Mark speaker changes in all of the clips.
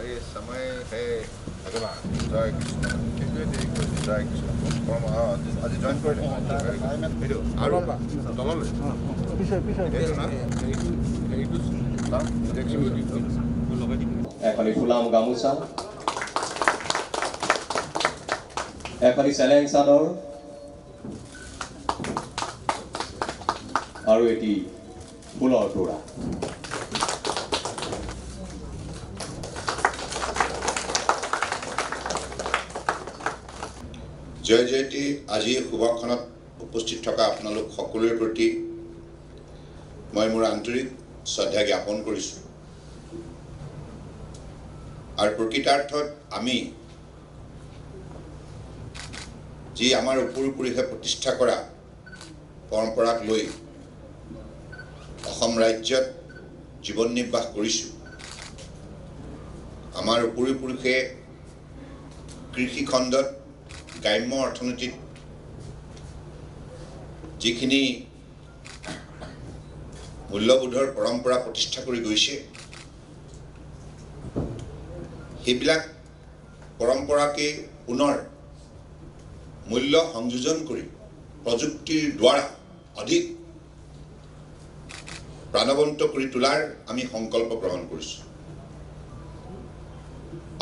Speaker 1: ये समय है जय कृष्ण जय कृष्ण आज जॉइन कर
Speaker 2: এখনি ফুলাম গামোচা এখনি চেলেং চাদৰ আৰু এটি ফুলৰ তোৰা
Speaker 1: जय जयती आज शुभक्षणत उपस्थित थका आपनालोक सकलोरे प्रति मैं मोर आंतरिक श्रद्धा ज्ञापन करिछु और प्रकृतार्थत आमी जी आमार उपरिपुरुषे प्रतिष्ठा करा परम्पराक लई अहोम राज्यत जीवन निर्वाह करिछु आमार उपरिपुरुषे कृषि खंडत ग्राम्य अर्थनीतित जिखिनि मूल्यबोधर परम्परा प्रतिष्ठा करि गइছে हेबिलाक परम्पराके पुनर मूल्य संयोजन करि प्रजुक्तिर द्वारा अधिक प्राणवंत करि तुलार आमी संकल्प ग्रहण करिছো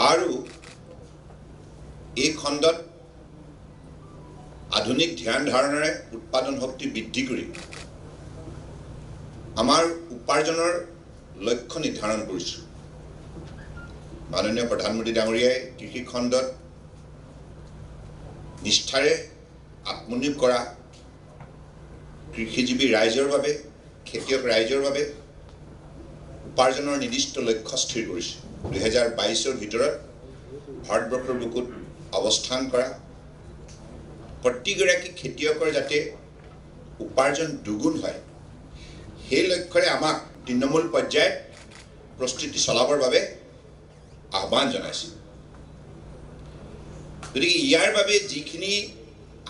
Speaker 1: आरु এই खंडत आधुनिक ध्यान धारणारे उत्पादन शक्ति बृद्धि करी आमार उपार्जনৰ लक्ष्य निर्धारण करिছো माननीय प्रधानमंत्री डांगरियाय कृषि खंडत निष्ठारे आत्मनियोग करा कृषिजीवी राइजर बारे खेतियक राइजर बारे उपार्जনৰ निर्दिष्ट लक्ष्य स्थिर करिছে 2022 ভিতৰত भारतवर्षৰ बुकुत अवस्थान करा प्रतिगराकी खेतियकर जाते उपार्जन दुगुण है সেই লক্ষ্যৰে আমাক তৃণমূল পৰ্যায়ত প্ৰস্তুতি চলাবৰ বাবে আহ্বান জনাইছে গতিকে ইয়াৰ বাবে যিখিনি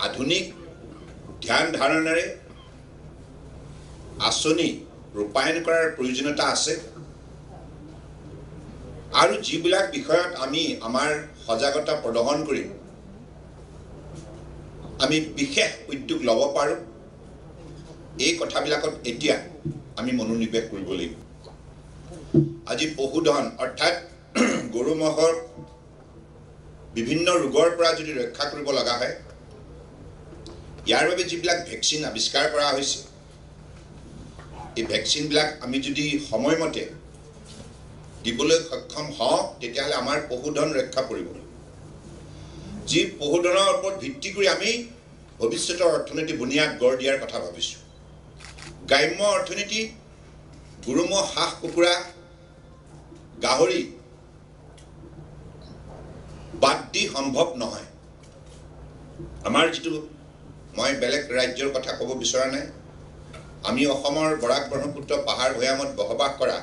Speaker 1: আধুনিক ধ্যান ধাৰণাৰে আঁচনি ৰূপায়ণ কৰাৰ প্ৰয়োজনীয়তা আছে আৰু যিবিলাক বিষয়ত আমি আমাৰ সজাগতা প্ৰদৰ্শন কৰি আমি বিশেষ উদ্যোগ লব পাৰো এই কথাবিলাকত এতিয়া আমি মনোনিবেশ কৰিব লাগিব আজি পশুধন অৰ্থাৎ গৰু মহৰ বিভিন্ন ৰোগৰ পৰা যদি ৰক্ষা কৰিব লগা হয় ইয়াৰ বাবে যিবিলাক ভ্যাকচিন আৱিষ্কাৰ কৰা হৈছে এই ভ্যাকচিন বিলাক আমি যদি সময়মতে দিবলৈ সক্ষম হওঁ তেতিয়াহলে আমাৰ পশুধন ৰক্ষা পৰিব जी पशुधনৰ ওপৰত ভিত্তি কৰি আমি ভৱিষ্যতৰ অৰ্থনীতি বুনিয়াদ গঢ় দিয়াৰ কথা ভাবিছো গ্ৰাম্য অৰ্থনীতি গুৰুমহ হাঁহ কুকুৰা গাহৰি বাদ দি সম্ভৱ নহয় আমাৰ যেটো মই বেলেগ ৰাজ্যৰ কথা ক'ব বিচৰা নাই আমি অসমৰ বৰাক ব্ৰহ্মপুত্ৰ পাহাৰ ভৈয়ামত বসবাস কৰা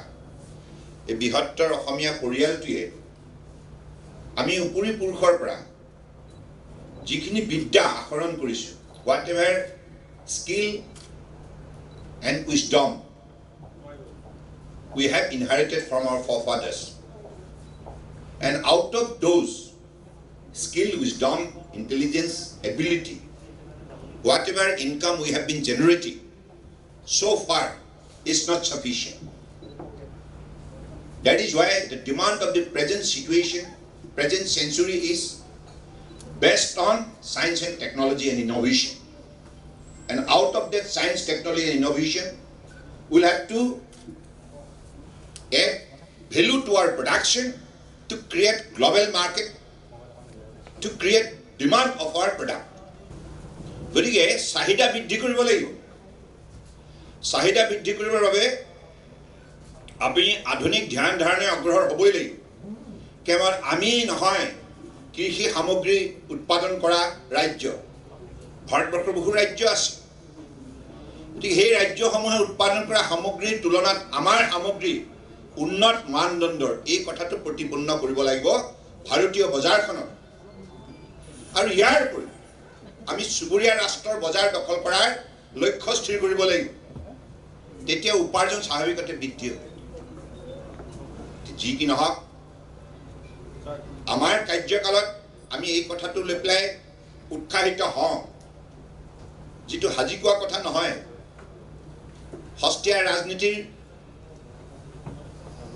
Speaker 1: এই বৃহত্তৰ অসমীয়া পৰিয়ালটোৱে আমি উপৰি পুৰুষৰ পৰা जिखिनि विद्या आहरण करिছো whatever skill and wisdom we have inherited from our forefathers and out of those skill wisdom intelligence ability whatever income we have been generating so far is not sufficient that is why the demand of the present situation present century is based on science and technology and innovation. And out of that science, technology and innovation, we'll have to add value to our production to create global market, to create demand of our product. গতিকে চাহিদা বৃদ্ধি কৰিব লাগিব চাহিদা বৃদ্ধি কৰিবৰ বাবে আপুনি আধুনিক ধ্যান ধাৰণে অগ্ৰসৰ হ'বই লাগিব কেৱল আমি নহয় কৃষি সামগ্ৰী উৎপাদন কৰা ৰাজ্য ভাৰতবৰ্ষৰ বহু ৰাজ্য আছে গতিকে সেই ৰাজ্যসমূহে উৎপাদন কৰা সামগ্ৰীৰ তুলনাত আমাৰ সামগ্ৰী উন্নত মানদণ্ডৰ এই কথাটো প্ৰতিপন্ন কৰিব লাগিব ভাৰতীয় বজাৰখনত আৰু ইয়াৰ উপৰি আমি চুবুৰীয়া ৰাষ্ট্ৰৰ বজাৰ দখল কৰাৰ লক্ষ্য স্থিৰ কৰিব লাগিব তেতিয়া উপাৰ্জন স্বাভাৱিকতে বৃদ্ধি হ'ব যি কি নহওক আমাৰ কাৰ্যকালত আমি এই কথাটো লৈ পেলাই উৎসাহিত হওঁ যিটো হাজি কোৱা কথা নহয় সস্তীয়া ৰাজনীতিৰ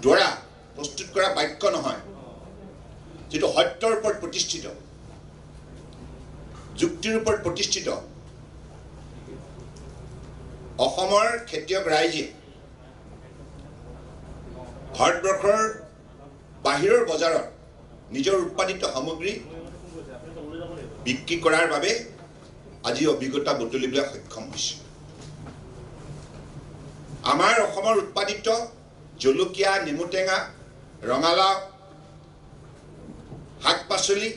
Speaker 1: দ্বাৰা প্ৰস্তুত কৰা বাক্য নহয় যেটো সত্যৰ ওপৰত প্ৰতিষ্ঠিত যুক্তিৰ ওপৰত প্ৰতিষ্ঠিত অসমৰ খেতিয়ক ৰাইজে ভাৰতবৰ্ষৰ বাহিৰৰ বজাৰত নিজৰ উৎপাদিত সামগ্ৰী বিক্ৰী কৰাৰ বাবে আজি অভিজ্ঞতা বটলিবলৈ সক্ষম হৈছে আমাৰ অসমৰ উৎপাদিত জলকীয়া নেমুটেঙা ৰঙালাও শাক-পাচলি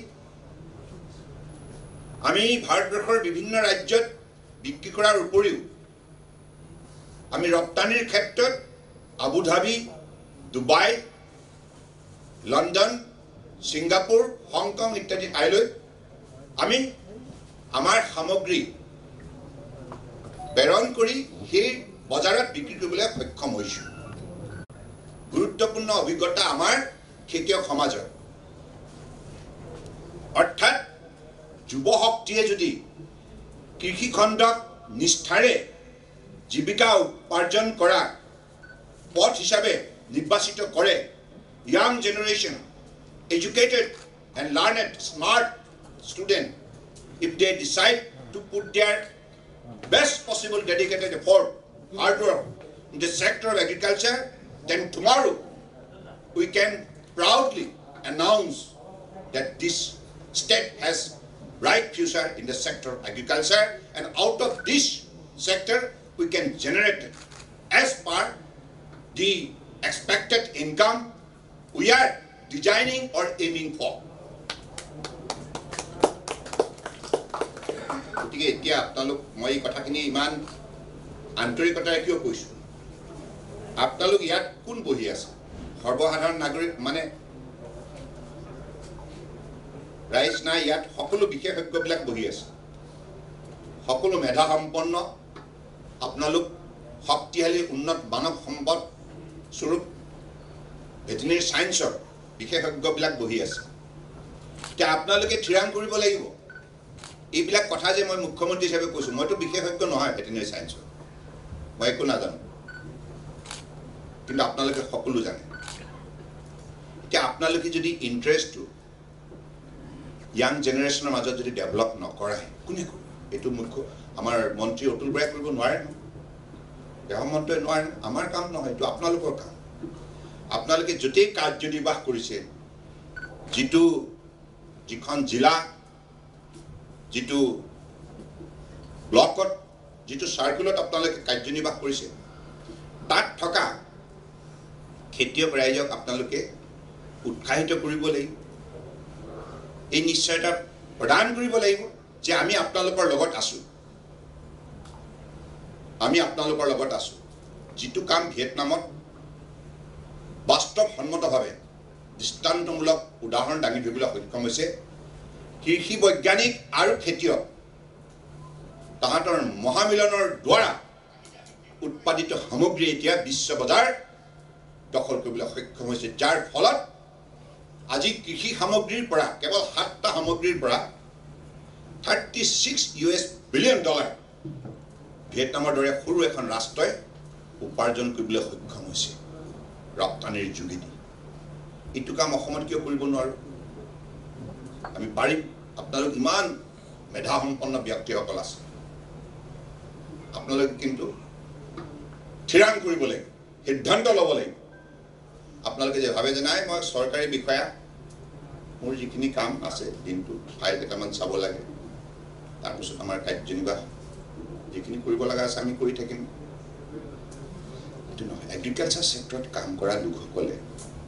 Speaker 1: আমি ভাৰতবৰ্ষৰ বিভিন্ন ৰাজ্যত বিক্ৰী কৰাৰ উপৰিও আমি ৰপ্তানিৰ ক্ষেত্ৰত আবুধাবি ডুবাই লণ্ডন সিংগাপুৰ হংকং ইত্যাদি ঠাইলৈ আমি আমাৰ সামগ্ৰী প্ৰেৰণ কৰি সেই বজাৰত বিক্ৰী কৰিবলৈ সক্ষম হৈছোঁ গুৰুত্বপূৰ্ণ অভিজ্ঞতা আমাৰ খেতিয়ক সমাজৰ অৰ্থাৎ যুৱ শক্তিয়ে যদি কৃষি খণ্ডক নিষ্ঠাৰে জীৱিকা উপাৰ্জন কৰা পথ হিচাপে নিৰ্বাচিত কৰে young generation educated and learned smart student if they decide to put their best possible dedicated effort hard work in the sector of agriculture then tomorrow we can proudly announce that this state has bright future in the sector of agriculture and out of this sector we can generate as per the expected income we are designing or aiming for. গতিকে এতিয়া আপোনালোক মই এই কথাখিনি ইমান আন্তৰিকতাৰে কিয় কৈছোঁ আপোনালোক ইয়াত কোন বহি আছে সৰ্বসাধাৰণ নাগৰিক মানে ৰাইজ নাই ইয়াত সকলো বিশেষজ্ঞবিলাক বহি আছে সকলো মেধা সম্পন্ন আপোনালোক শক্তিশালী উন্নত মানৱ সম্পদ স্বৰূপ ভেটেনেৰী সায়েন্সৰ বিশেষজ্ঞবিলাক বহি আছে এতিয়া আপোনালোকে থিৰাং কৰিব লাগিব এইবিলাক কথা যে মই মুখ্যমন্ত্ৰী হিচাপে কৈছোঁ মইতো বিশেষজ্ঞ নহয় ভেটেনেৰী সায়েন্সৰ মই একো নাজানো কিন্তু আপোনালোকে সকলো জানে এতিয়া আপোনালোকে যদি ইণ্টাৰেষ্টটো ইয়াং জেনেৰেশ্যনৰ মাজত যদি ডেভেলপ নকৰায় কোনে কৰিব এইটো মুখ্য আমাৰ মন্ত্ৰী অতুল বৰাই কৰিব নোৱাৰে ন দেহমন্ত্ৰীয়ে নোৱাৰে আমাৰ কাম নহয় এইটো আপোনালোকৰ কাম আপোনালোকে য'তেই কাৰ্যনিৰ্বাহ কৰিছে যিখন জিলা যিটো ব্লকত যিটো চাৰ্কুলত আপোনালোকে কাৰ্যনিৰ্বাহ কৰিছে তাত থকা খেতিয়ক ৰাইজক আপোনালোকে উৎসাহিত কৰিব লাগিব এই নিশ্চয়তা প্ৰদান কৰিব লাগিব যে আমি আপোনালোকৰ লগত আছোঁ আমি আপোনালোকৰ লগত আছোঁ যিটো কাম ভিয়েটনামত বাস্তৱসন্মতভাৱে দৃষ্টান্তমূলক উদাহৰণ দাঙি ধৰিবলৈ সক্ষম হৈছে কৃষি বৈজ্ঞানিক আৰু খেতিয়ক তাহাঁতৰ মহামিলনৰ দ্বাৰা উৎপাদিত সামগ্ৰী এতিয়া বিশ্ব বজাৰ দখল কৰিবলৈ সক্ষম হৈছে যাৰ ফলত আজি কৃষি সামগ্ৰীৰ পৰা কেৱল 7টা সামগ্ৰীৰ পৰা $36 বিলিয়ন ভিয়েটনামৰ দৰে সৰু এখন ৰাষ্ট্ৰই উপাৰ্জন কৰিবলৈ সক্ষম হৈছে ৰপ্তানিৰ যোগেদি এইটো কাম অসমত কিয় কৰিব নোৱাৰো আমি পাৰিম আপোনালোক ইমান মেধা সম্পন্ন ব্যক্তিসকল আছে আপোনালোক কিন্তু থিৰাং কৰিব লাগিব সিদ্ধান্ত ল'ব লাগিব আপোনালোকে যে ভাবে যে নাই মই চৰকাৰী বিষয়া মোৰ যিখিনি কাম আছে দিনটো ফাইল কেইটামান চাব লাগে তাৰপিছত আমাৰ কাৰ্যনিৰ্বাহ যিখিনি কৰিব লগা আছে আমি কৰি থাকিম এইটো নহয় এগ্ৰিকালচাৰ সেক্টৰত কাম কৰা লোকসকলে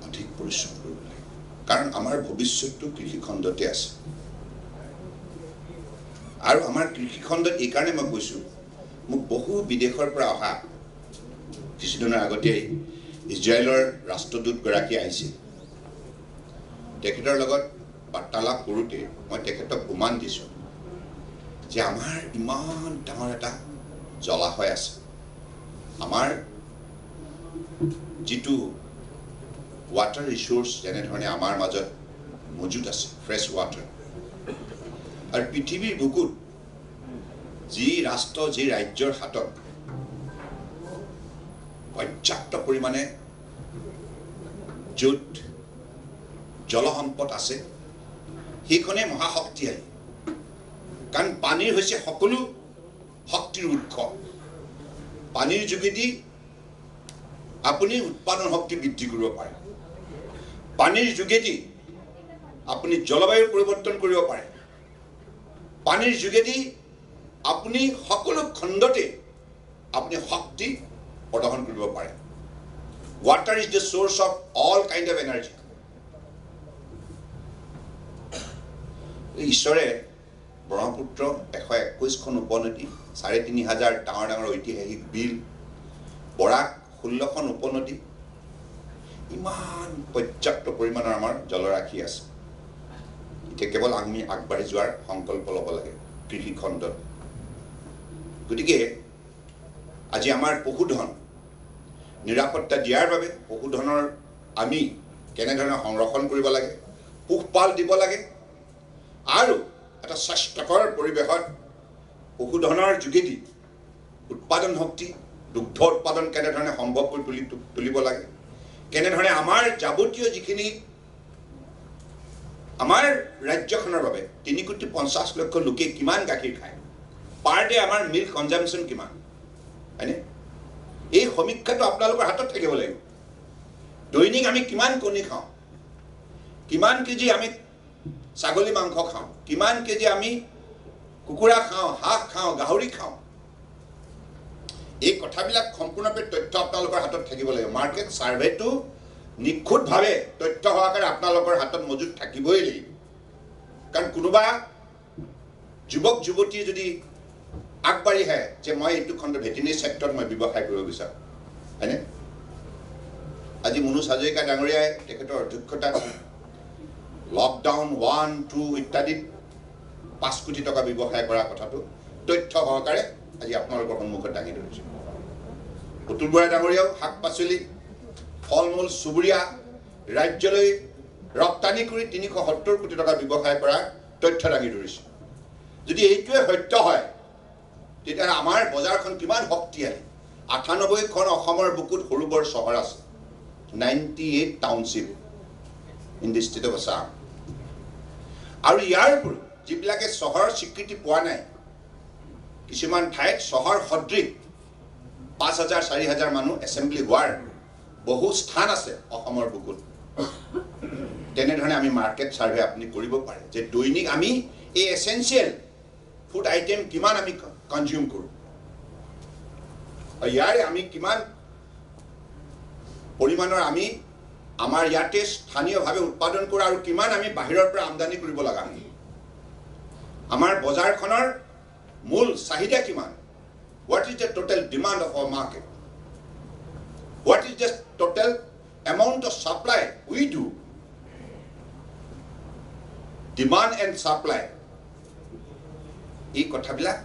Speaker 1: অধিক পৰিশ্ৰম কৰিব লাগে কাৰণ আমাৰ ভৱিষ্যতটো কৃষি খণ্ডতে আছে আৰু আমাৰ কৃষি খণ্ডত এই কাৰণে মই কৈছোঁ মোক বহু বিদেশৰ পৰা অহা কিছুদিনৰ আগতে ইজৰাইলৰ ৰাষ্ট্ৰদূত গৰাকী আহিছিল তেখেতৰ লগত বাৰ্তালাপ কৰোঁতে মই তেখেতক প্ৰমাণ দিছোঁ যে আমাৰ ইমান ডাঙৰ এটা জলাশয় আছে আমাৰ যেটো water resource যেনে ধৰণে আমাৰ মাজত মজুদ আছে ফ্ৰেছ water আৰু পৃথিৱীৰ বুকুত যি ৰাষ্ট্ৰ যি ৰাজ্যৰ হাতত পৰ্যাপ্ত পৰিমাণে য'ত জলসম্পদ আছে সেইখনে মহাশক্তিশালী কাৰণ পানীৰ হৈছে সকলো শক্তিৰ উৎস পানীৰ যোগেদি আপুনি উৎপাদন শক্তি বৃদ্ধি কৰিব পাৰে পানীৰ যোগেদি আপুনি জলবায়ু পৰিৱৰ্তন কৰিব পাৰে পানীৰ যোগেদি আপুনি সকলো খণ্ডতে আপুনি শক্তি প্ৰদান কৰিব পাৰে water is the source of all kind of energy ঈশ্বৰে ব্ৰহ্মপুত্ৰ 121খন উপনদী 3500 ডাঙৰ ডাঙৰ ঐতিহাসিক বিল বৰাক 16খন উপনদী ইমান পৰ্যাপ্ত পৰিমাণৰ আমাৰ জলৰাশি আছে এতিয়া কেৱল আমি আগবাঢ়ি যোৱাৰ সংকল্প ল'ব লাগে কৃষি খণ্ডত গতিকে আজি আমাৰ পশুধন নিৰাপত্তা দিয়াৰ বাবে পশুধনৰ আমি কেনেধৰণে সংৰক্ষণ কৰিব লাগে পোহপাল দিব লাগে আৰু এটা স্বাস্থ্যকৰ পৰিৱেশত পশুধনৰ যোগেদি উৎপাদন শক্তি দুগ্ধ উৎপাদন কেনেধৰণে সম্ভৱ কৰি তুলিব লাগে কেনেধৰণে আমাৰ যাৱতীয় যিখিনি আমাৰ ৰাজ্যখনৰ বাবে 3,50 লক্ষ লোকে কিমান গাখীৰ খায় পাৰ ডে আমাৰ মিল্ক কনজাম্পচন কিমান হয়নে এই সমীক্ষাটো আপোনালোকৰ হাতত থাকিব লাগিব দৈনিক আমি কিমান কণী খাওঁ কিমান কেজি আমি ছাগলী মাংস খাওঁ কিমান কেজি আমি কুকুৰা খাওঁ হাঁহ খাওঁ গাহৰি খাওঁ এই কথাবিলাক সম্পূৰ্ণভাৱে তথ্য আপোনালোকৰ হাতত থাকিব লাগিব মাৰ্কেট সাৰ্ভেটো নিখুঁতভাৱে তথ্য সহকাৰে আপোনালোকৰ হাতত মজুদ থাকিবই লাগিব কাৰণ কোনোবা যুৱক যুৱতী যদি আগবাঢ়ি আহে যে মই এইটো খণ্ড ভেটেৰিনেৰী সেক্টৰত মই ব্যৱসায় কৰিব বিচাৰোঁ হয়নে আজি মনোজ হাজৰিকা ডাঙৰীয়াই তেখেতৰ অধ্যক্ষতাত লকডাউন 1, 2 ইত্যাদিত 5 কোটি টকা ব্যৱসায় কৰা কথাটো তথ্য সহকাৰে আজি আপোনালোকৰ সন্মুখত দাঙি ধৰিছোঁ অতুল বৰা ডাঙৰীয়াও শাক পাচলি ফল মূল চুবুৰীয়া ৰাজ্যলৈ ৰপ্তানি কৰি 370 কোটি টকা ব্যৱসায় কৰা তথ্য দাঙি ধৰিছোঁ যদি এইটোৱে সত্য হয় তেতিয়া আমাৰ বজাৰখন কিমান শক্তিশালী 98খন অসমৰ বুকুত সৰু বৰ চহৰ আছে 98 township in the state of Assam আৰু ইয়াৰ উপৰিও যিবিলাকে চহৰৰ স্বীকৃতি পোৱা নাই কিছুমান ঠাইত চহৰ সদৃশ 5,000 4,000 মানুহ এছেম্বলি হোৱাৰ বহু স্থান আছে অসমৰ বুকুত তেনেধৰণে আমি মাৰ্কেট সাৰ্ভে আপুনি কৰিব পাৰে যে দৈনিক আমি এই এসেনশিয়াল ফুড আইটেম কিমান আমি কনজিউম কৰোঁ আৰু ইয়াৰে আমি কিমান পৰিমাণৰ আমি আমাৰ ইয়াতে স্থানীয়ভাৱে উৎপাদন কৰা আৰু কিমান আমি বাহিৰৰ পৰা আমদানি কৰিব লগা হয় আমাৰ বজাৰখনৰ মূল চাহিদা কিমান what is the total demand of our market what is the total amount of supply we do demand and supply এই কথাবিলাক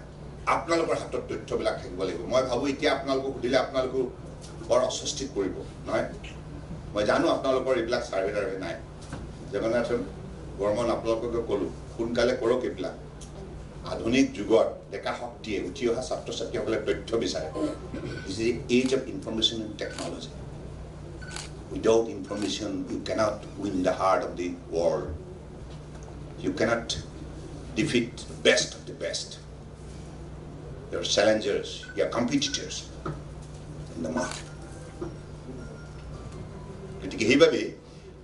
Speaker 1: আপোনালোকৰ হাতত তথ্যবিলাক থাকিব লাগিব মই ভাবো এতিয়া আপোনালোকক সুধিলে আপোনালোক বৰ অস্বস্তিত পৰিব নহয় মই জানো আপোনালোকৰ এইবিলাক সাৰ্ভে নাই জগন্নাথন বৰ্মন আপোনালোকক কলো সোনকালে কৰক এইবিলাক আধুনিক যুগত ডেকা শক্তিয়ে উঠি অহা ছাত্ৰ ছাত্ৰীসকলে তথ্য বিচাৰে this is age of information and technology without information you cannot win the heart of the world you cannot defeat the best of the best your challengers your competitors in the market গতিকে সেইভাবে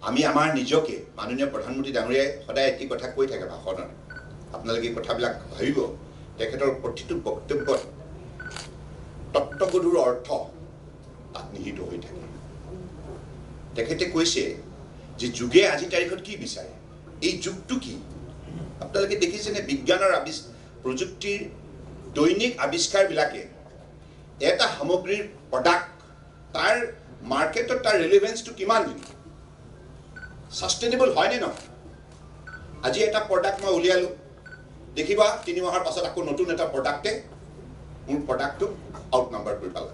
Speaker 1: আমি আমাৰ নিজকে মাননীয় প্ৰধানমন্ত্ৰী ডাঙৰীয়াই সদায় এটি কথা কৈ থাকে ভাষণত আপোনালোকে এই কথাবিলাক ভাবিব তেখেতৰ প্ৰতিটো বক্তব্যত তত্ত্বগধুৰ অৰ্থ তাত নিহিত হৈ থাকে তেখেতে কৈছে যে যুগে আজি তাৰিখত কি বিচাৰে এই যুগটো কি আপোনালোকে দেখিছেনে বিজ্ঞানৰ প্ৰযুক্তিৰ দৈনিক আৱিষ্কাৰবিলাকে এটা সামগ্ৰীৰ প্ৰডাক্ট তাৰ মাৰ্কেটত তাৰ ৰিলেভেন্সটো কিমান দিন সাস্টেইনেবল হয় নে নহয় আজি এটা প্ৰডাক্ট মই উলিয়ালো দেখিবা 3 মাহৰ পাছত আকৌ নতুন এটা প্ৰডাক্টে মোৰ প্ৰডাক্টটো আউট নাম্বাৰ কৰি পালে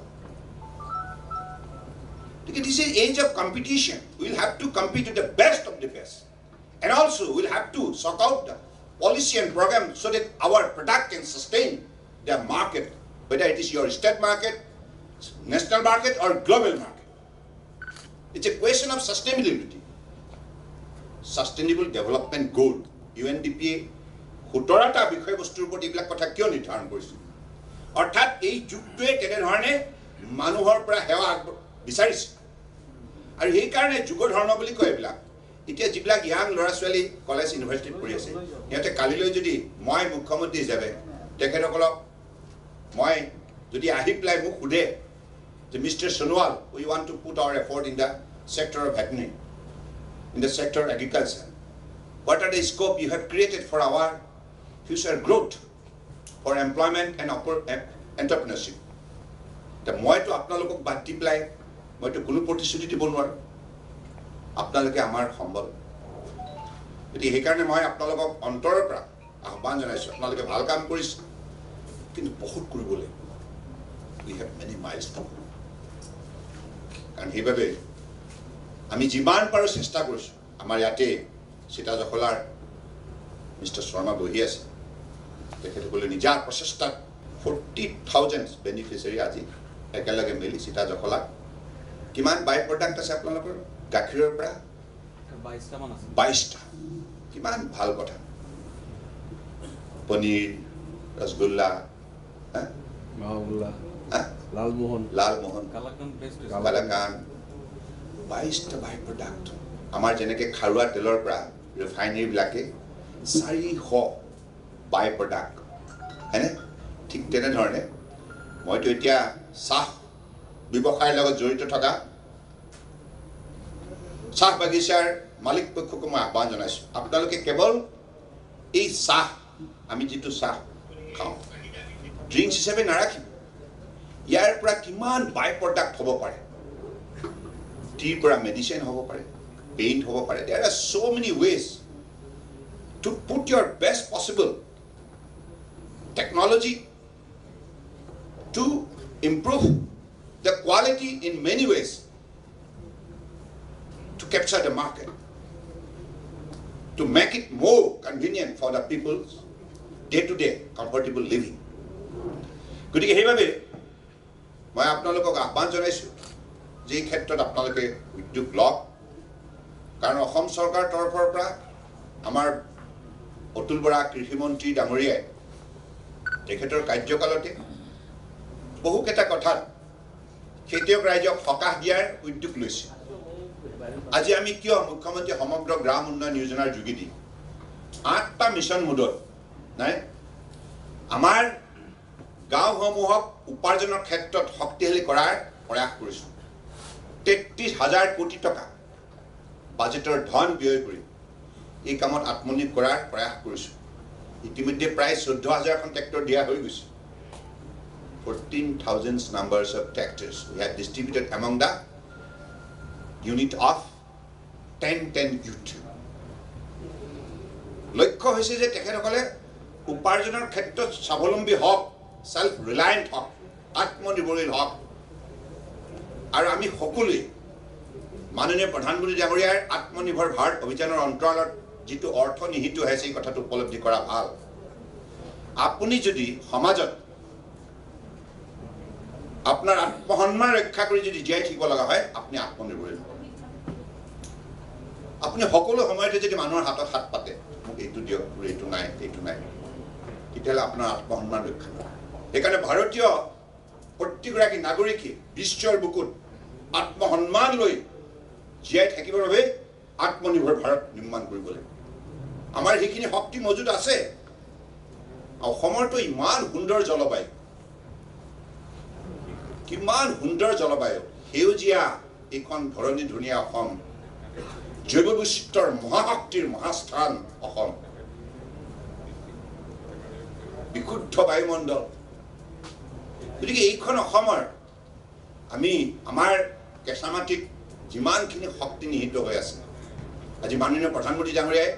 Speaker 1: This is an age of competition. We will have to compete with the best of the best. And also, we will have to sort out the policy and program so that our product can sustain the market, whether it is your state market, national market, or global market. It's a question of sustainability. Sustainable Development Goal, UNDP, 17টা বিষয়বস্তুৰ ওপৰত এইবিলাক কথা কিয় নিৰ্ধাৰণ কৰিছিল? অৰ্থাৎ এই যুগটোৱে তেনেধৰণে মানুহৰ পৰা সেৱা বিচাৰিছে। আৰু এই কাৰণে যুগ ধৰ্ম বুলি কয় এইবিলাক। এতিয়া যিবিলাক ইয়াং ল'ৰা ছোৱালী কলেজ ইউনিভাৰ্চিটিত পঢ়ি আছে, সিহঁতে কালিলৈ যদি মই মুখ্যমন্ত্ৰী হিচাপে তেখেতসকলক মই যদি আহি পেলাই মোক সোধে যে mister Sonowal, we want to put our effort in the sector of veterinary, in the sector of agriculture. What are the scope you have created for our future growth, for employment and entrepreneurship? The মইতো আপোনালোকক বাদ দি পেলাই মইতো কোনো প্ৰতিশ্ৰুতি দিব নোৱাৰো। আপোনালোকে আমাৰ সম্বল। গতিকে সেইকাৰণে মই আপোনালোকক অন্তৰৰ পৰা আহ্বান জনাইছোঁ, আপোনালোকে ভাল কাম কৰিছে, কিন্তু বহুত কৰিব লাগিব। We have many miles to go. কাৰণ সেইবাবে আমি যিমান পাৰোঁ চেষ্টা কৰিছোঁ। আমাৰ ইয়াতে সীতা জখলাৰ মিষ্টাৰ শৰ্মা বহি আছে, তেখেতসকলে নিজা প্ৰচেষ্টাত 40,000 বেনিফিচিয়াৰী আজি একেলগে মিলি সীতা জখলাক কিমান বাই প্ৰডাক্ট আছে আপোনালোকৰ গাখীৰৰ পৰা 22টা। কিমান ভাল কথা। পনীৰ, ৰসগোল্লা, লালমোহন, কালাকান, 22টা বাই প্ৰডাক্ট। আমাৰ যেনেকৈ খাৰুৱা তেলৰ পৰা ৰিফাইনেৰীবিলাকে 400 বাই প্ৰডাক্ট, হয়নে? ঠিক তেনেধৰণে মইতো এতিয়া চাহ ব্যৱসায়ৰ লগত জড়িত থকা চাহ বাগিচাৰ মালিক পক্ষকো মই আহ্বান জনাইছোঁ, আপোনালোকে কেৱল এই চাহ, আমি যিটো চাহ খাওঁ ড্ৰিংকছ হিচাপে নাৰাখিব। ইয়াৰ পৰা কিমান বাই প্ৰডাক্ট হ'ব পাৰে। টিৰ পৰা মেডিচিন হ'ব পাৰে, পেইণ্ট হ'ব পাৰে। There are so many ways to put your best possible technology to improve the quality in many ways to capture the market, to make it more convenient for the people's day-to-day comfortable living. গতিকে সেইবাবে মই আপোনালোকক আহ্বান জনাইছোঁ যে এই ক্ষেত্ৰত আপোনালোকে উদ্যোগ লওক। কাৰণ অসম চৰকাৰৰ তৰফৰ পৰা আমাৰ অতুল বৰা কৃষিমন্ত্ৰী ডাঙৰীয়াই তেখেতৰ কাৰ্যকালতে বহুকেইটা কথাত খেতিয়ক ৰাইজক সকাহ দিয়াৰ উদ্যোগ লৈছে। আজি আমি কিয় মুখ্যমন্ত্ৰী সমগ্ৰ গ্ৰাম উন্নয়ন যোজনাৰ যোগেদি 8টা মিছন মোডত নাই আমাৰ গাঁওসমূহক উপাৰ্জনৰ ক্ষেত্ৰত শক্তিশালী কৰাৰ প্ৰয়াস কৰিছোঁ। 33,000 কোটি টকা বাজেটৰ ধন ব্যয় কৰি এই কামত আত্মনিয়োগ কৰাৰ প্ৰয়াস কৰিছোঁ। ইতিমধ্যে প্ৰায় 14,000খন ট্ৰেক্টৰ দিয়া হৈ গৈছে। 14,000 numbers of tractors we have distributed among the unit of 10 youth. লক্ষ্য হৈছে যে তেখেতসকলে উপাৰ্জনৰ ক্ষেত্ৰত স্বাৱলম্বী হওক, সেলফ ৰিলায়েণ্ট হওক, আত্মনিৰ্ভৰশীল হওক। আৰু আমি সকলোৱে মাননীয় প্ৰধানমন্ত্ৰী ডাঙৰীয়াৰ আত্মনিৰ্ভৰ ভাৰত অভিযানৰ অন্তৰালত যিটো অৰ্থ নিহিত হৈ আছে এই কথাটো উপলব্ধি কৰা ভাল। আপুনি যদি সমাজত আপোনাৰ আত্মসন্মান ৰক্ষা কৰি যদি জীয়াই থাকিব লগা হয়, আপুনি আত্মনিৰ্ভৰশীল হ'ব। আপুনি সকলো সময়তে যদি মানুহৰ হাতত হাত পাতে, মোক এইটো দিয়ক, এইটো নাই, তেতিয়াহ'লে আপোনাৰ আত্মসন্মান ৰক্ষা নহয়। সেইকাৰণে ভাৰতীয় প্ৰত্যেকগৰাকী নাগৰিকে বিশ্বৰ বুকুত আত্মসন্মান লৈ জীয়াই থাকিবৰ বাবে আত্মনিৰ্ভৰ ভাৰত নিৰ্মাণ কৰিব লাগিব। আমাৰ সেইখিনি শক্তি মজুত আছে। অসমৰতো ইমান সুন্দৰ জলবায়ু, কিমান সুন্দৰ জলবায়ু, সেউজীয়া এইখন ধৰণী ধুনীয়া অসম, জৈৱ বৈচিত্ৰৰ মহাশক্তিৰ মহাস্থান অসম, বিশুদ্ধ বায়ুমণ্ডল। গতিকে এইখন অসমৰ আমি আমাৰ কেঁচা মাটিত যিমানখিনি শক্তি নিহিত হৈ আছে, আজি মাননীয় প্ৰধানমন্ত্ৰী ডাঙৰীয়াই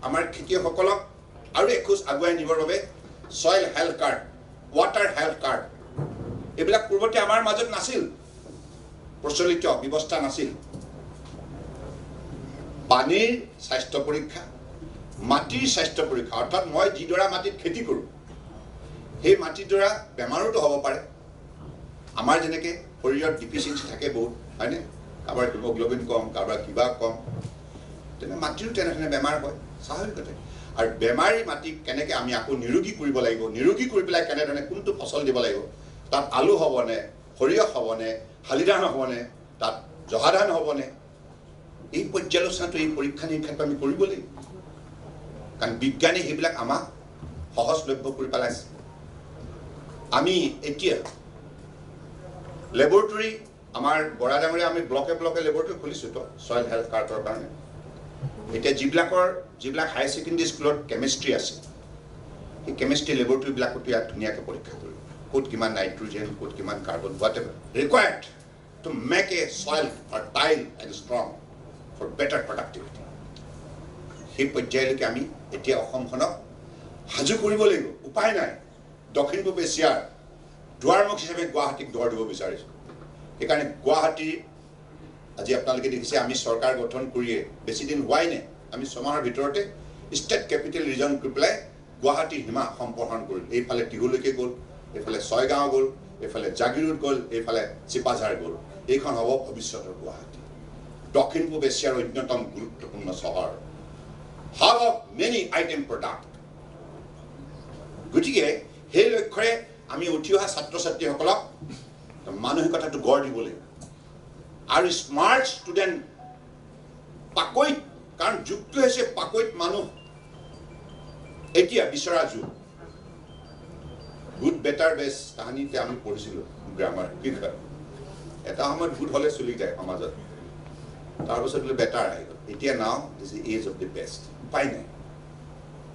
Speaker 1: আমাৰ খেতিয়কসকলক আৰু এখোজ আগুৱাই নিবৰ বাবে soil health card, water health card, এইবিলাক পূৰ্বতে আমাৰ মাজত নাছিল। প্ৰচলিত ব্যৱস্থা নাছিল পানীৰ স্বাস্থ্য পৰীক্ষা মাটিৰ স্বাস্থ্য পৰীক্ষা অৰ্থাৎ মই যিডৰা মাটিত খেতি কৰোঁ সেই মাটিডৰা বেমাৰোতো হ'ব পাৰে আমাৰ যেনেকৈ শৰীৰত ডিফিচিয়েঞ্চি থাকে বহুত হয়নে কাৰোবাৰ হিমোগ্লোবিন কম কাৰোবাৰ কিবা কম তেনে মাটিৰো তেনেধৰণে বেমাৰ হয় স্বাভাৱিক কথা আৰু বেমাৰী মাটিক কেনেকৈ আমি আকৌ নিৰোগী কৰিব লাগিব নিৰোগী কৰি পেলাই কেনেধৰণে কোনটো ফচল দিব লাগিব তাত আলু হ'বনে সৰিয়হ হ'বনে শালিধান হ'বনে তাত জহা ধান হ'বনে এই পৰ্যালোচনাটো এই পৰীক্ষা নিৰীক্ষাটো আমি কৰিব লাগিব কাৰণ বিজ্ঞানী সেইবিলাক আমাক সহজলভ্য কৰি পেলাইছে আমি এতিয়া লেবৰেটৰী আমাৰ বৰা ডাঙৰীয়া আমি ব্লকে ব্লকে লেবৰেটৰী খুলিছোঁ তো ছইল হেল্থ কাৰ্ডৰ কাৰণে এতিয়া যিবিলাক হাই ছেকেণ্ডেৰী স্কুলত কেমেষ্ট্ৰি আছে সেই কেমেষ্ট্ৰি লেবৰেটৰীবিলাকতো ইয়াত ধুনীয়াকৈ পৰীক্ষা কৰিব ক'ত কিমান নাইট্ৰজেন ক'ত কিমান carbon whatever required to make a soil or tile and strong for better productivity সেই পৰ্যায়লৈকে আমি এতিয়া অসমখনক সাজু কৰিব লাগিব উপায় নাই দক্ষিণ পূব এছিয়াৰ দুৱাৰমুখ হিচাপে গুৱাহাটীক দুৱাৰ দিব বিচাৰিছোঁ সেইকাৰণে গুৱাহাটীৰ আজি আপোনালোকে দেখিছে আমি চৰকাৰ গঠন কৰিয়ে বেছি দিন হোৱাই নাই আমি 6 মাহৰ ভিতৰতে ষ্টেট কেপিটেল ৰিজন কৰি পেলাই গুৱাহাটীৰ সীমা সম্প্ৰসাৰণ কৰিলোঁ এইফালে টিহুলৈকে গ'ল এইফালে ছয়গাঁও গ'ল এইফালে জাগিৰোড গ'ল এইফালে চিপাঝাৰ গ'ল এইখন হ'ব ভৱিষ্যতৰ গুৱাহাটী দক্ষিণ পূব এছিয়াৰ অন্যতম গুৰুত্বপূৰ্ণ চহৰ hub of many item product গতিকে সেই লক্ষ্যৰে আমি উঠি অহা ছাত্ৰ ছাত্ৰীসকলক মানসিকতাটো গঢ় দিব লাগিব আৰু স্মাৰ্ট ষ্টুডেণ্ট পাকৈত কাৰণ যুগটো হৈছে পাকৈত মানুহ এতিয়া বিচৰা যুগ গুড বেটাৰ বেষ্ট কাহিনীতে আমি পঢ়িছিলোঁ গ্ৰামাৰ কি কয় এটা সময়ত গুড হ'লে চলি যায় সমাজত তাৰপিছত বোলে বেটাৰ আহি গ'ল এতিয়া now this is age of the best উপায় নাই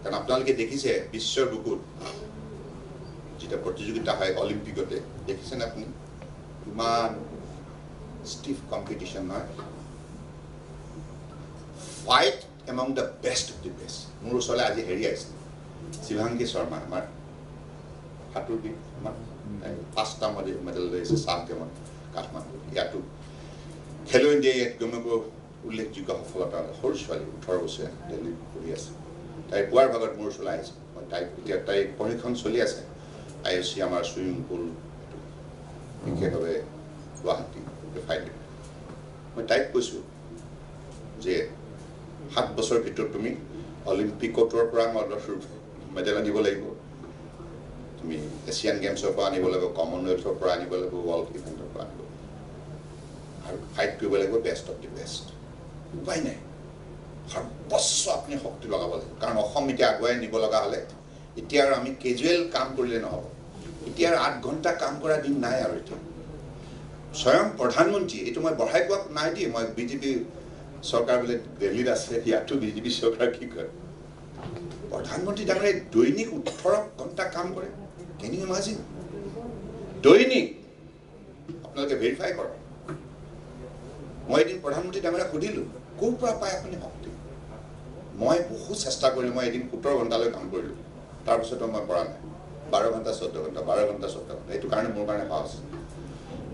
Speaker 1: কাৰণ আপোনালোকে দেখিছে বিশ্বৰ বুকুত যেটা প্ৰতিযোগিতা হয় অলিম্পিকতে দেখিছেনে আপুনি ইমান stiff competition নহয় fight among the best of the best মোৰ ওচৰলৈ আজি হেৰি আহিছে শিৱাংগী শৰ্মা আমাৰ সাঁতোৰবিদ আমাৰ 5টা মেডেল লৈছে সাত গেমত কাঠমাণ্ডু ইয়াতো খেলো ইণ্ডিয়া ইয়াত গমক উল্লেখযোগ্য সফলতা সৰু ছোৱালী 18 বছৰীয়া দিল্লীত পঢ়ি আছে তাই পুৱাৰ ভাগত মোৰ ওচৰলৈ আহিছে মই তাই পৰীক্ষণ চলি আছে IOC আমাৰ চুইমিং পুল বিশেষভাৱে গুৱাহাটী মই তাইক কৈছোঁ যে 7 বছৰৰ ভিতৰত তুমি অলিম্পিকতৰ পৰা মেডেল আনিব লাগিব তুমি এছিয়ান গেমছৰ পৰা আনিব লাগিব কমনৱেলথৰ পৰা আনিব লাগিব ৱৰ্ল্ড ইভেণ্টৰ পৰা আনিব আৰু ফাইট কৰিব লাগিব বেষ্ট অফ দি বেষ্ট উপায় নাই সৰ্বোচ্চ আপুনি শক্তি লগাব লাগিব কাৰণ অসম এতিয়া আগুৱাই নিব লগা হ'লে এতিয়া আৰু আমি কেজুৱেল কাম কৰিলে নহ'ব এতিয়া আৰু 8 ঘণ্টা কাম কৰা দিন নাই আৰু এতিয়া স্বয়ং প্ৰধানমন্ত্ৰী এইটো মই বঢ়াই কোৱা নাই দিয়ে মই বিজেপি চৰকাৰ বোলে দিল্লীত আছে ইয়াতো বিজেপি চৰকাৰ কি কৰে প্ৰধানমন্ত্ৰী ডাঙৰীয়াই দৈনিক 18 ঘণ্টা কাম কৰে কেন ইউ ইমাজিন দৈনিক আপোনালোকে ভেৰিফাই কৰক মই এদিন প্ৰধানমন্ত্ৰী ডাঙৰীয়াক সুধিলোঁ ক'ৰ পৰা পায় আপুনি শক্তি মই বহু চেষ্টা কৰিলোঁ মই এদিন 17 ঘণ্টালৈ কাম কৰিলোঁ তাৰপিছতো মই পৰা নাই 12 ঘণ্টা 14 ঘণ্টা 12 ঘণ্টা 14 ঘণ্টা এইটো কাৰণে মোৰ কাৰণে সহজ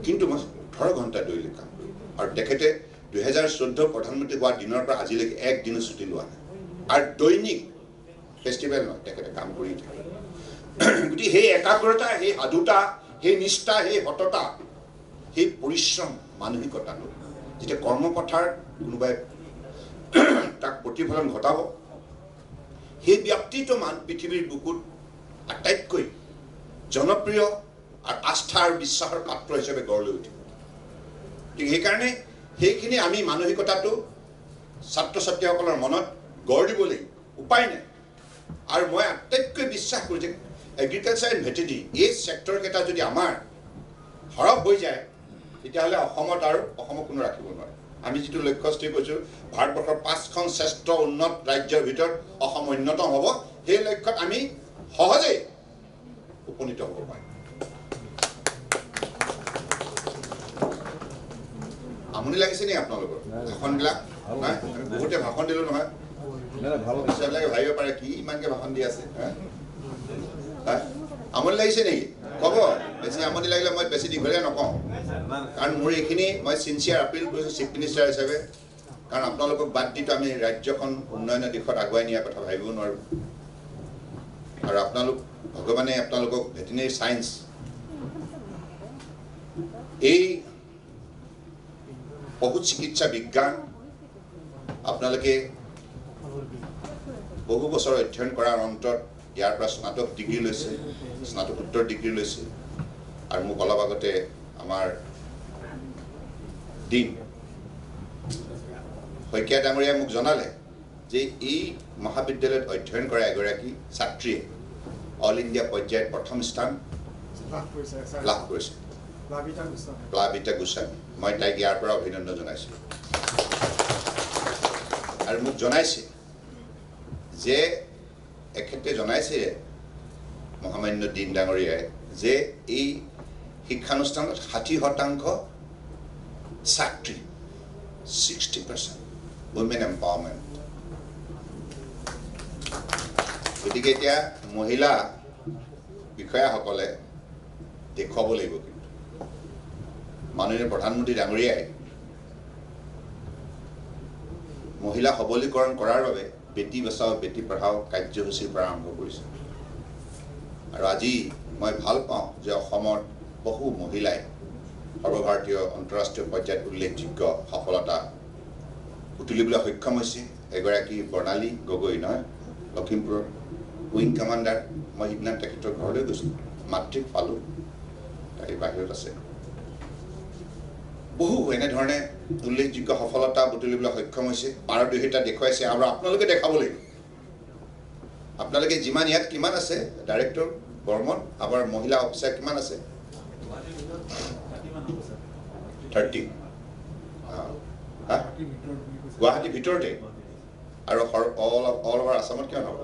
Speaker 1: কিন্তু মই 18 ঘণ্টা দৈনিক কাম কৰিলোঁ আৰু তেখেতে 2014 প্ৰধানমন্ত্ৰী হোৱাৰ দিনৰ পৰা আজিলৈকে এক দিনো ছুটি লোৱা নাই আৰু দৈনিক ফেষ্টিভেল নহয় তেখেতে কাম কৰি থাকে গতিকে সেই একাগ্ৰতা সেই সাধুতা সেই নিষ্ঠা সেই সততা সেই পৰিশ্ৰম মানসিকতাটো যেতিয়া কৰ্মপথাৰ কোনোবাই তাক প্ৰতিফলন ঘটাব সেই ব্যক্তিটো পৃথিৱীৰ বুকুত আটাইতকৈ জনপ্ৰিয় আৰু আস্থা আৰু বিশ্বাসৰ পাত্ৰ হিচাপে গঢ় লৈ উঠিব ঠিক সেইকাৰণে সেইখিনি আমি মানসিকতাটো ছাত্ৰ ছাত্ৰীসকলৰ মনত গঢ় দিব লাগিব উপায় নাই আৰু মই আটাইতকৈ বিশ্বাস কৰোঁ যে এগ্ৰিকালচাৰ এণ্ড ভেটেৰিনেৰী এই ছেক্টৰকেইটা যদি আমাৰ সৰব হৈ যায় তেতিয়াহ'লে অসমত আৰু অসমক কোনো ৰাখিব নোৱাৰে আমি যিটো লক্ষ্য স্থিৰ কৰিছোঁ ভাৰতবৰ্ষৰ 5খন শ্ৰেষ্ঠ উন্নত ৰাজ্যৰ ভিতৰত অসম অন্যতম হ'ব সেই লক্ষ্যত আমি সহজেই উপনীত হ'ব পাৰিম আমনি লাগিছে নি আপোনালোকৰ ভাষণবিলাক নাই আমি বহুতে ভাষণ দিলোঁ নহয় ভাবিব পাৰে কি ইমানকৈ ভাষণ দি আছে আমনি লাগিছে নেকি ক'ব বেছি আমনি লাগিলে মই বেছি দীঘলীয়া নকওঁ কাৰণ মোৰ এইখিনি মই চিনচিয়াৰ আপিল কৰিছোঁ চিফ মিনিষ্টাৰ হিচাপে কাৰণ আপোনালোকক বাদ দিটো আমি ৰাজ্যখন উন্নয়নৰ দিশত আগুৱাই নিয়াৰ কথা ভাবিব নোৱাৰোঁ আৰু আপোনালোক ভগৱানে আপোনালোকক ভেটেনেৰী চায়েন্স এই পশু চিকিৎসা বিজ্ঞান আপোনালোকে বহু বছৰ অধ্যয়ন কৰাৰ অন্তত ইয়াৰ পৰা স্নাতক ডিগ্ৰী লৈছে স্নাতকোত্তৰ ডিগ্ৰী লৈছে আৰু মোক অলপ আগতে আমাৰ দিন শইকীয়া ডাঙৰীয়াই মোক জনালে যে এই মহাবিদ্যালয়ত অধ্যয়ন কৰা এগৰাকী ছাত্ৰীয়ে অল ইণ্ডিয়া পৰ্যায়ত প্ৰথম স্থান লাভ কৰিছে প্লাবিতা গোস্বামী মই তাইক ইয়াৰ পৰা অভিনন্দন জনাইছোঁ আৰু মোক জনাইছে যে এখেতে জনাইছে মহামান্য দিন ডাঙৰীয়াই যে এই শিক্ষানুষ্ঠানত 60% ছাত্ৰী 60% women empowerment গতিকে এতিয়া মহিলা বিষয়াসকলে দেখুৱাব লাগিব কিন্তু মাননীয় প্ৰধানমন্ত্ৰী ডাঙৰীয়াই মহিলা সবলীকৰণ কৰাৰ বাবে বেটি বচাও বেটি পঢ়াও কাৰ্যসূচীৰ পৰা আৰম্ভ কৰিছে আৰু আজি মই ভাল পাওঁ যে অসমত বহু মহিলাই সৰ্বভাৰতীয় আন্তঃৰাষ্ট্ৰীয় পৰ্যায়ত উল্লেখযোগ্য সফলতা তুলিবলৈ সক্ষম হৈছে এগৰাকী বৰ্ণালী গগৈ নহয় লখিমপুৰৰ উইং কমাণ্ডাৰ মই সিদিনা তেখেতৰ ঘৰলৈ গৈছিলোঁ মাতৃক পালোঁ তাই বাহিৰত আছে বহু এনেধৰণে উল্লেখযোগ্য সফলতা বুটলিবলৈ সক্ষম হৈছে পাৰদৰ্শিতা দেখুৱাইছে আৰু আপোনালোকে দেখাব লাগিব আপোনালোকে যিমান ইয়াত কিমান আছে ডাইৰেক্টৰ বৰ্মন আমাৰ মহিলা অফিচাৰ কিমান আছে 30 গুৱাহাটীৰ ভিতৰতে আৰু অল অভাৰ আসামত কিমান হ'ব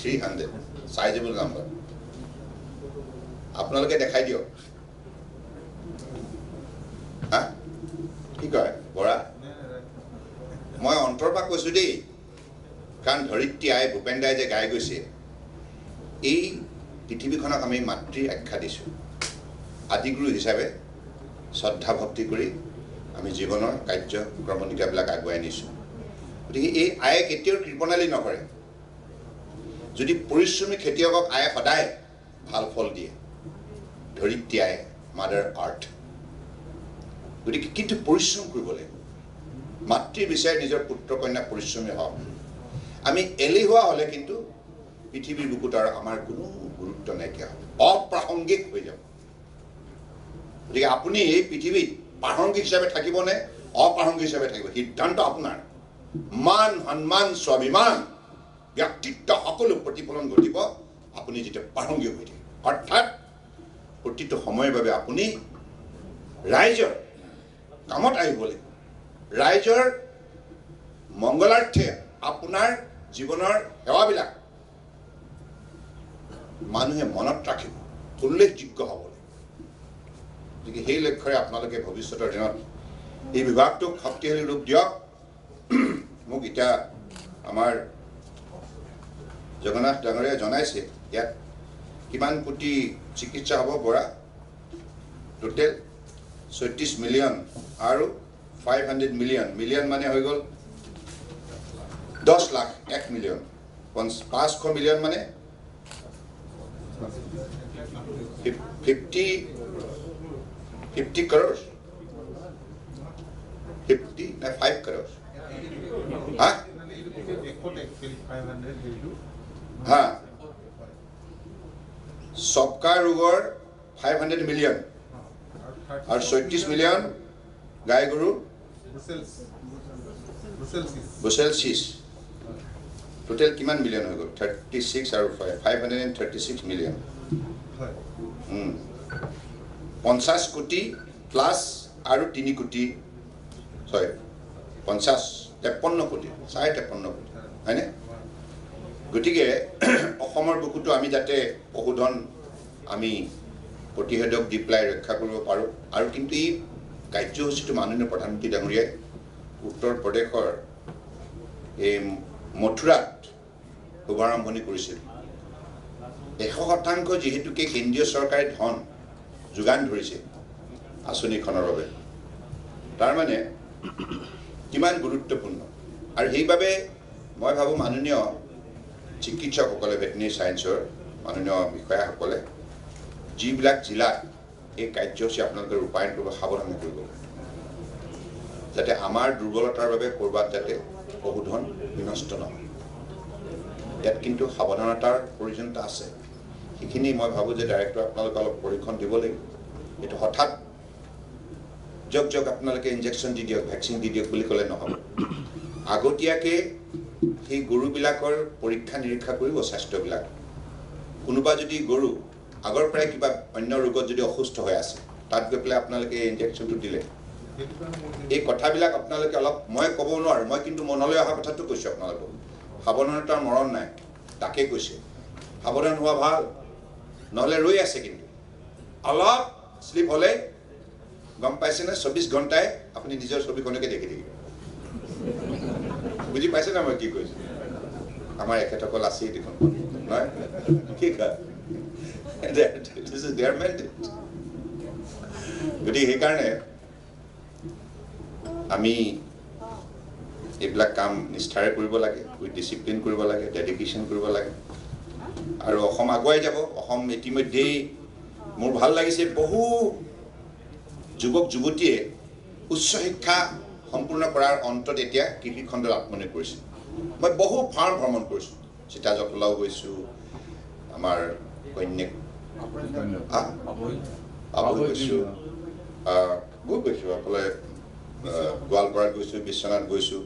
Speaker 1: 300 সাইজেবল নাম্বাৰ আপোনালোকে দেখাই দিয়ক কি কয় বৰা মই অন্তৰ পৰা কৈছোঁ দেই কাৰণ ধৰিত্ৰী আই ভূপেন দাই যে গাই গৈছে এই পৃথিৱীখনক আমি মাতৃ আখ্যা দিছোঁ আদিগুৰু হিচাপে শ্ৰদ্ধা ভক্তি কৰি আমি জীৱনৰ কাৰ্য ক্ৰমণিকাবিলাক আগুৱাই নিছোঁ গতিকে এই আয়ে কেতিয়াও কৃপণালী নকৰে যদি পৰিশ্ৰমী খেতিয়কক আয়ে সদায় ভাল ফল দিয়ে ধৰিত্ৰী আই মাদাৰ আৰ্থ গতিকে কিন্তু পৰিশ্ৰম কৰিব লাগিব মাতৃৰ বিচাৰে নিজৰ পুত্ৰ কন্যা পৰিশ্ৰমী হওক আমি এলেহুৱা হ'লে কিন্তু পৃথিৱীৰ বুকুত আৰু আমাৰ কোনো গুৰুত্ব নাইকিয়া হ'ব অপ্ৰাসংগিক হৈ যাব গতিকে আপুনি এই পৃথিৱীত প্ৰাসংগিক হিচাপে থাকিবনে অপ্ৰাসংগিক হিচাপে থাকিব সিদ্ধান্ত আপোনাৰ মান সন্মান স্বাভিমান ব্যক্তিত্ব সকলো প্ৰতিফলন ঘটিব আপুনি যেতিয়া প্ৰাসংগিক হৈ থাকে অৰ্থাৎ প্ৰতিটো সময়ৰ বাবে আপুনি ৰাইজৰ কামত আহিব লাগিব ৰাইজৰ মংগলাৰ্থে আপোনাৰ জীৱনৰ সেৱাবিলাক মানুহে মনত ৰাখিব উল্লেখযোগ্য হ'ব গতিকে সেই লক্ষ্যৰে আপোনালোকে ভৱিষ্যতৰ দিনত এই বিভাগটোক শক্তিশালী ৰূপ দিয়ক মোক এতিয়া আমাৰ জগন্নাথ ডাঙৰীয়াই জনাইছে ইয়াত কিমান কোটি চিকিৎসা হ'ব বৰা টোটেল 36 মিলিয়ন আৰু 500 মিলিয়ন মানে হৈ গ'ল 10 লাখ 1 মিলিয়ন 500 মিলিয়ন মানে 50 crores 50 na 5 crores ha ha सबका रोगर 500 मिलियन और 36 मिलियन गाय गरु ब्रुसेलसिस टोटल किमान मिलियन हो गल 36 और 536 मिलियन 50 कोटी प्लस और 3 कोटी सॉरी 53 कोटी 53 कोटी है ना গতিকে অসমৰ বুকুটো আমি যাতে পশুধন আমি প্ৰতিষেধক দি পেলাই ৰক্ষা কৰিব পাৰোঁ আৰু কিন্তু এই কাৰ্যসূচীটো মাননীয় প্ৰধানমন্ত্ৰী ডাঙৰীয়াই উত্তৰ প্ৰদেশৰ এই মথুৰাত শুভাৰম্ভণি কৰিছিল 100% যেহেতুকে কেন্দ্ৰীয় চৰকাৰে ধন যোগান ধৰিছে আঁচনিখনৰ বাবে তাৰ মানে কিমান গুৰুত্বপূৰ্ণ আৰু সেইবাবে মই ভাবো মাননীয় চিকিৎসকসকলে ভেটেৰিনেৰী সায়েন্সৰ মাননীয় বিষয়াসকলে যিবিলাক জিলাত এই কাৰ্যসূচী আপোনালোকে ৰূপায়ণ কৰিব সাৱধান কৰিব যাতে আমাৰ দুৰ্বলতাৰ বাবে কৰবাত যাতে পশুধন বিনষ্ট নহয় ইয়াত কিন্তু সাৱধানতাৰ প্ৰয়োজনীয়তা আছে সেইখিনি মই ভাবো যে ডাইৰেক্টৰ আপোনালোকে অলপ পৰীক্ষণ দিব লাগিব এটো হঠাৎ জগ আপোনালোকে ইনজেকচন দি দিয়ক ভ্যাকচিন দি দিয়ক বুলি ক'লে নহব আগতীয়াকে সেই গৰুবিলাকৰ পৰীক্ষা নিৰীক্ষা কৰিব স্বাস্থ্যবিলাক কোনোবা যদি গৰু আগৰ প্ৰায় কিবা অন্য ৰোগত যদি অসুস্থ হৈ আছে তাত গৈ পেলাই আপোনালোকে ইনজেকচনটো দিলে এই কথাবিলাক আপোনালোকে অলপ মই ক'ব নোৱাৰো মই কিন্তু মনলৈ অহা কথাটো কৈছো আপোনালোকক সাৱধানতাৰ মৰণ নাই তাকে কৈছে সাৱধান হোৱা ভাল নহলে ৰৈ আছে কিন্তু অলপ স্লিপ হলে গম পাইছে না 24 ঘণ্টায় আপুনি নিজৰ ছবিখনকে দেখি থাকিব বুজি পাইছে না মই কি কৈছো আমাৰ একেটকল আছে দেখোন নহয় কি কা this is their mandate গতিকে সেইকাৰণে আমি এইবিলাক কাম নিষ্ঠাৰে কৰিব লাগে উইথ ডিসিপ্লিন কৰিব লাগে ডেডিকেশন কৰিব লাগে আৰু অসম আগুৱাই যাব অসম ইতিমধ্যে মোৰ ভাল লাগিছে বহু যুৱক যুৱতীয়ে উচ্চ শিক্ষা সম্পূৰ্ণ কৰাৰ অন্তত এতিয়া কৃষি খণ্ডত আত্মনিয়োগ কৰিছে মই বহু ফাৰ্ম ভ্ৰমণ কৰিছো সীতাজকলাও গৈছো আমাৰ কন্যাক গৈছো অকলে গোৱালপাৰাত গৈছো বিশ্বনাথ গৈছো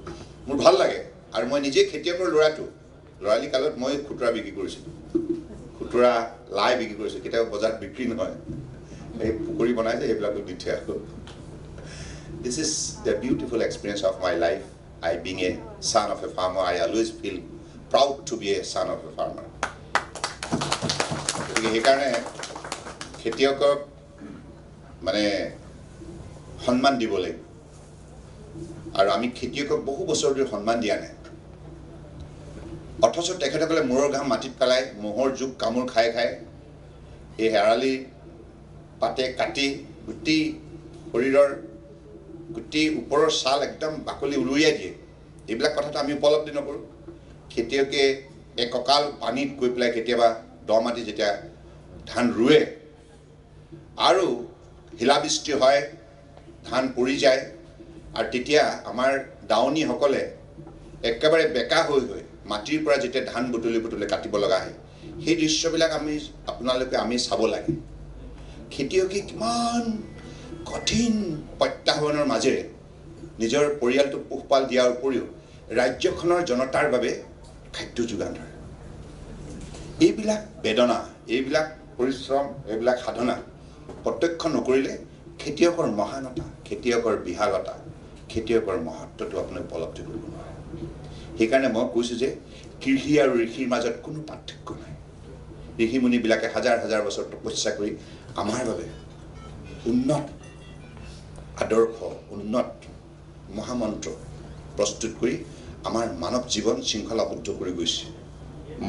Speaker 1: মোৰ ভাল লাগে আৰু মই নিজে খেতিয়কৰ লৰালি কালত মই খুটৰা বিক্ৰী কৰিছিলো খুটৰা লাই বিক্ৰী কৰিছিলো কেতিয়াবা বজাৰত বিক্ৰী নহয় এই পুকুৰী বনাই যে এইবিলাক দি থৈ আহো This is the beautiful experience of my life. I being a son of a farmer, I always feel proud to be a son of a farmer. সেইকাৰণে খেতিয়কক মানে সন্মান দিব লাগিব আৰু আমি খেতিয়কক বহু বছৰ ধৰি সন্মান দিয়া নাই অথচ তেখেতসকলে মূৰৰ ঘাম মাটিত পেলাই মোহৰ যুগ কামোৰ খাই এই হেৰালি পাতে কাটি গুটি শৰীৰৰ গুটি ওপৰৰ ছাল একদম বাকলি উৰুৱাই দিয়ে এইবিলাক কথাটো আমি উপলব্ধি নকৰো খেতিয়কে এককাল পানীত গৈ পেলাই কেতিয়াবা দ মাটি যেতিয়া ধান ৰুৱে আৰু হিলাবৃষ্টি হয় ধান পৰি যায় আৰু তেতিয়া আমাৰ দাৱনী সকলে একেবাৰে বেকা হৈ মাটিৰ পৰা যেতিয়া ধান বুটলি কাটিব লগা হয় সেই দৃশ্যবিলাক আমি চাব লাগে খেতিয়কে কিমান কঠিন প্ৰত্যাহ্বানৰ মাজেৰে নিজৰ পৰিয়ালটোক পোহপাল দিয়াৰ উপৰিও ৰাজ্যখনৰ জনতাৰ বাবে খাদ্য যোগান ধৰে এইবিলাক বেদনা এইবিলাক পৰিশ্ৰম এইবিলাক সাধনা প্ৰত্যক্ষ নকৰিলে খেতিয়কৰ মহানতা খেতিয়কৰ বিহালতা খেতিয়কৰ মহত্বটো আপুনি উপলব্ধি কৰিব নোৱাৰে সেইকাৰণে মই কৈছো যে কৃষি আৰু ঋষিৰ মাজত কোনো পাৰ্থক্য নাই ঋষিমুনিবিলাকে হাজাৰ হাজাৰ বছৰ তপস্যা কৰি আমাৰ বাবে উন্নত আদৰ্শ উন্নত মহামন্ত্ৰ প্ৰস্তুত কৰি আমাৰ মানৱ জীৱন শৃংখলাবদ্ধ কৰি গৈছে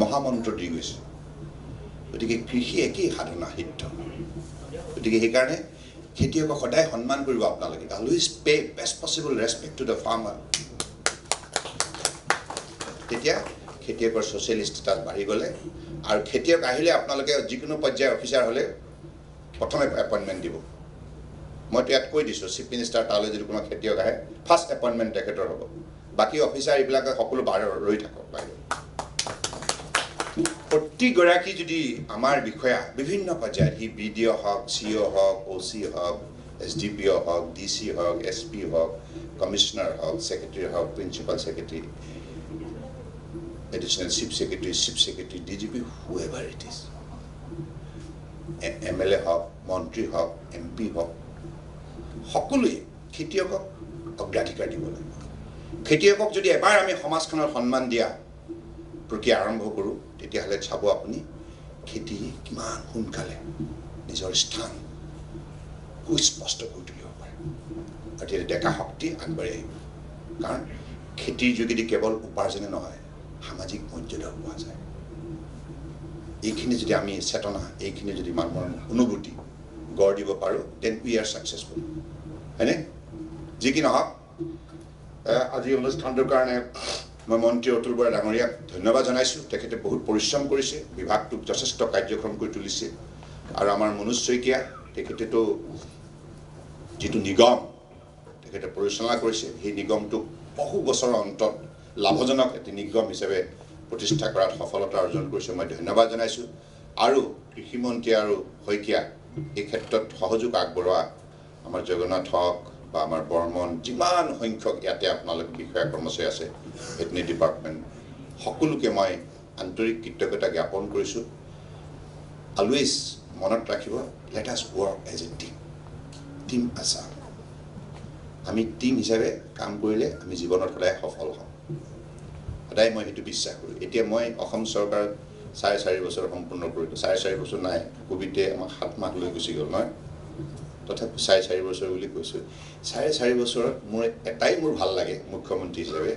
Speaker 1: মহামন্ত্ৰ দি গৈছে গতিকে কৃষি একেই সাধনা সিদ্ধ গতিকে সেইকাৰণে খেতিয়কক সদায় সন্মান কৰিব আপোনালোকে always pay best possible respect to the farmer তেতিয়া খেতিয়কৰ সোশ্যাল ষ্টেটাস বাঢ়ি গলে আৰু খেতিয়ক আহিলে আপোনালোকে যিকোনো পৰ্যায়ৰ অফিচাৰ হলে প্ৰথমে এপইন্টমেন্ট দিব মই ইয়াত কৈ দিছো চিফ মিনিষ্টাৰ তালৈ যদি কোনো খেতিয়ক আহে ফাৰ্ষ্ট এপইন্টমেন্ট তেখেতৰ হ'ব বাকি অফিচাৰ এইবিলাক সকলো বাহিৰ ৰৈ থাকক বাহিৰ প্ৰতি গৰাকী যদি আমাৰ বিষয়া বিভিন্ন পৰ্যায়ত হি বিডিও হওক সিও হওক ওসি হওক এসডিপিও হওক ডিসি হওক এসপি হওক কমিশনাৰ হওক সেক্ৰেটাৰী হওক principal secretary additional chief secretary DGP whoever it is MLA হওক মন্ত্ৰী হওক MP হওক সকলোৱে খেতিয়কক অগ্ৰাধিকাৰ দিব লাগিব খেতিয়কক যদি এবাৰ আমি সমাজখনৰ সন্মান দিয়া প্ৰক্ৰিয়া আৰম্ভ কৰো তেতিয়াহলে চাব আপুনি খেতি কিমান সোনকালে নিজৰ স্থান সুস্পষ্ট কৰি তুলিব পাৰে আৰু তেতিয়া ডেকা শক্তি আগবাঢ়ি আহিব কাৰণ খেতিৰ যোগেদি কেৱল উপাৰ্জনে নহয় সামাজিক মৰ্যাদা পোৱা যায় এইখিনি যদি আমি চেতনা এইখিনি যদি মানুহৰ অনুভূতি গঢ় দিব পাৰোঁ দেন উই আৰ ছাকচেছফুল হয়নে যি কি নহওক আজি অনুষ্ঠানটোৰ কাৰণে মই মন্ত্ৰী অতুল বৰা ডাঙৰীয়াক ধন্যবাদ জনাইছোঁ তেখেতে বহুত পৰিশ্ৰম কৰিছে বিভাগটোক যথেষ্ট কাৰ্যক্ষম কৰি তুলিছে আৰু আমাৰ মনোজ শইকীয়া তেখেতেতো যিটো নিগম তেখেতে পৰিচালনা কৰিছে সেই নিগমটোক বহু বছৰৰ অন্তত লাভজনক এটি নিগম হিচাপে প্ৰতিষ্ঠা কৰাত সফলতা অৰ্জন কৰিছে মই ধন্যবাদ জনাইছোঁ আৰু কৃষিমন্ত্ৰী আৰু শইকীয়া এই ক্ষেত্ৰত সহযোগ আগবঢ়োৱা আমাৰ জগন্নাথ হক বা আমাৰ বৰ্মন যিমান সংখ্যক ইয়াতে আপোনালোক বিষয়া কৰ্মচাৰী আছে ভেটেনেৰী ডিপাৰ্টমেণ্ট সকলোকে মই আন্তৰিক কৃতজ্ঞতা জ্ঞাপন কৰিছোঁ অলৱেজ মনত ৰাখিব let us work as a team Assam আমি টিম হিচাপে কাম কৰিলে আমি জীৱনত সদায় সফল হ'ম সদায় মই সেইটো বিশ্বাস কৰোঁ এতিয়া মই অসম চৰকাৰ 4.5 বছৰ সম্পূৰ্ণ কৰিলোঁ 4.5 বছৰ নাই কোভিডে আমাক 7 মাহ লৈ গুচি গ'ল নহয় তথাপি 4.5 বছৰ বুলি কৈছোঁ 4.5 বছৰত মোৰ এটাই মোৰ ভাল লাগে মুখ্যমন্ত্ৰী হিচাপে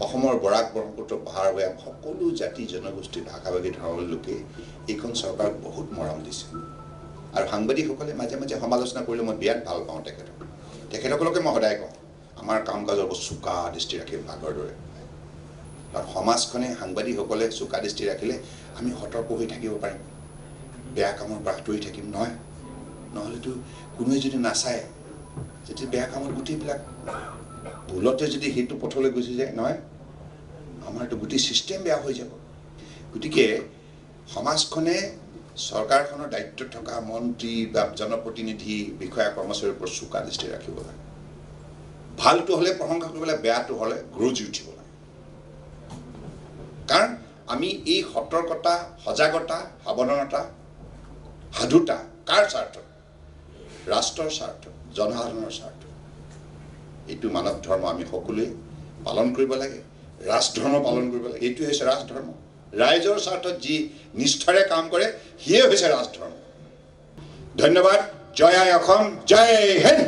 Speaker 1: অসমৰ বৰাক ব্ৰহ্মপুত্ৰ পাহাৰ ভৈয়াম সকলো জাতি জনগোষ্ঠী ভাষা ভাষী ধৰ্মৰ লোকে এইখন চৰকাৰক বহুত মৰম দিছে আৰু সাংবাদিকসকলে মাজে মাজে সমালোচনা কৰিলে মই বিৰাট ভাল পাওঁ তেখেতসকলকে মই সদায় কওঁ আমাৰ কাম কাজৰ চোকা দৃষ্টি ৰাখিব আগৰ দৰে আৰু সমাজখনে সাংবাদিকসকলে চোকা দৃষ্টি ৰাখিলে আমি সতৰ্ক হৈ থাকিব পাৰিম বেয়া কামৰ পৰা আঁতৰি থাকিম নহয় নহ'লেতো কোনোৱে যদি নাচায় যেতিয়া বেয়া কামৰ গোটেইবিলাক ভুলতে যদি সেইটো পথলৈ গুচি যায় নহয় আমাৰতো গোটেই ছিষ্টেম বেয়া হৈ যাব গতিকে সমাজখনে চৰকাৰখনৰ দায়িত্বত থকা মন্ত্ৰী বা জনপ্ৰতিনিধি বিষয়া কৰ্মচাৰীৰ ওপৰত চোকা দৃষ্টি ৰাখিব লাগে ভালটো হ'লে প্ৰশংসা কৰিব লাগে বেয়াটো হ'লে গৰজি উঠিব লাগে কাৰণ আমি এই সতৰ্কতা সজাগতা সাৱধানতা সাধুতা কাৰ স্বাৰ্থত ৰাষ্ট্ৰৰ স্বাৰ্থ জনসাধাৰণৰ স্বাৰ্থ এইটো মানৱ ধৰ্ম আমি সকলোৱে পালন কৰিব লাগে ৰাজধৰ্ম পালন কৰিব লাগে এইটোৱে হৈছে ৰাজধৰ্ম ৰাইজৰ স্বাৰ্থত যি নিষ্ঠাৰে কাম কৰে সিয়ে হৈছে ৰাজধৰ্ম ধন্যবাদ জয় আই অসম জয় হিন্দ